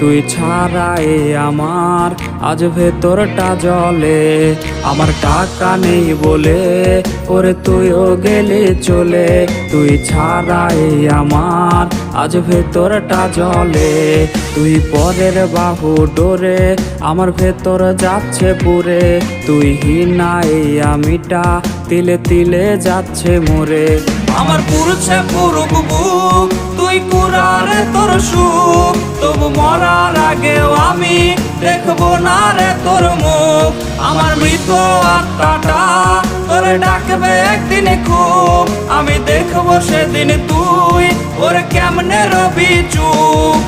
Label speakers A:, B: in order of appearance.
A: তুই ছাড়া আমার আজ ভেতরটা জ্বলে। আমার টাকা নেই বলে ওরে তুইও গেলি চলে, তুই ছাড়া আমার আজ ভেতরটা জ্বলে। তুই পরের বাহু ডোরে আমার ভেতর যাচ্ছে পুরে, তুই হিনা আমিটা তিলে তিলে যাচ্ছে মোরে। আমার পুরুষে পুরুক বুক, তুই কুরারে তোর সুখ, তবু মরার আগেও আমি দেখবো না রে তোর মুখ। আমার মৃত আত্মাটা তোরে ডাকবে একদিন খুব, আমি দেখবো সেদিন তুই ওরে কেমনে রবি চুপ।